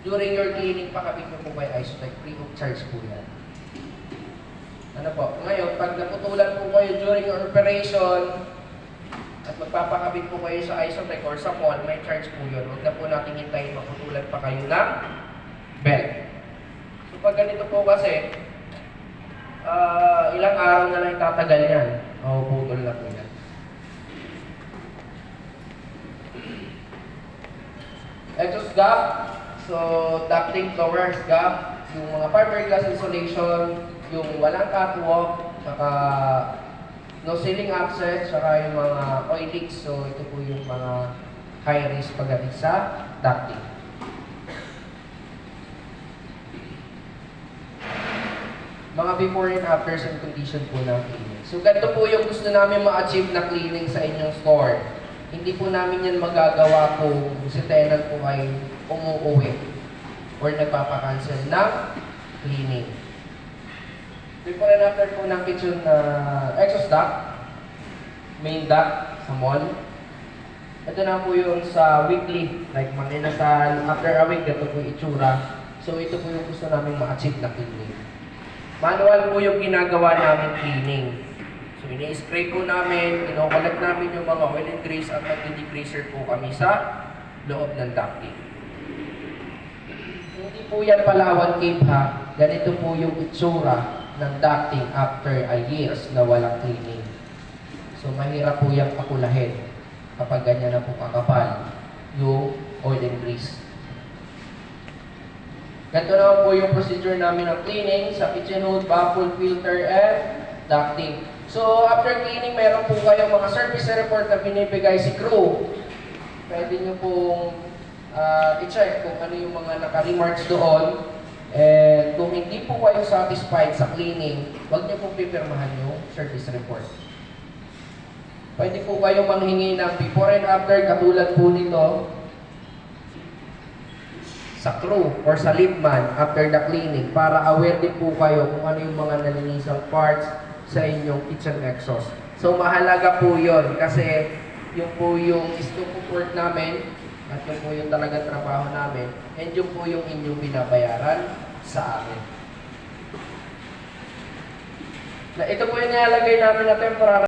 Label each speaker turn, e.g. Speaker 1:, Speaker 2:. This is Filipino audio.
Speaker 1: during your cleaning, pakabit nyo po kay Isotec, free of charge po yan. Ano po? Ngayon, pag naputulan po kayo during your operation, at magpapakabit po kayo sa Isotec or sa mall, may charge po yun. Huwag na po natin hintayin maputulan pa kayo ng belt. So pag ganito po kasi, ilang araw na lang tatagal yan. O, putol na po yan. Exhaust gap, so ducting flowers gap, yung mga fiberglass insulation, yung walang catwalk, saka no ceiling access, saka yung mga oil leaks. So ito po yung mga high risk pagdating sa ducting. Mga before and afters and condition po ng cleaning. So ganito po yung gusto namin ma-achieve na cleaning sa inyong store. Hindi po namin yan magagawa kung si tenant po ay umuuwi or nagpapakancel ng cleaning. Before and after po ng kitchen exhaust duct, main duct sa mall. Ito na po yung sa weekly, like maninasal, after a week, ito po yung itsura. So ito po yung gusto namin ma-achieve na cleaning. Manual po yung ginagawa namin cleaning. So, ini-spray po namin, ino-collect namin yung mga oil and grease at mag-decreaser po kami sa loob ng ducting. Hindi po yan Palawan Cape ha. Ganito po yung itsura ng ducting after a years na walang cleaning. So, mahirap po yung pakulahin kapag ganyan na po kakapal yung oil and grease. Ganito naman po yung procedure namin ng cleaning sa kitchen hood, baffle, filter, and ducting. So, after cleaning, meron po kayong mga service report na binibigay si crew. Pwede nyo pong i-check kung ano yung mga naka-remarks doon. And kung hindi po kayo satisfied sa cleaning, huwag nyo pong pipirmahan yung service report. Pwede po kayong manghingi ng before and after, katulad po nito, sa crew or sa liftman after the cleaning para aware din po kayo kung ano yung mga nalinisang parts sa inyong kitchen exhaust. So mahalaga po yun kasi yun po yung scope of work namin at yun po yung talagang trabaho namin and yun po yung inyong binabayaran sa amin. Na ito po yung nilalagay namin na temporary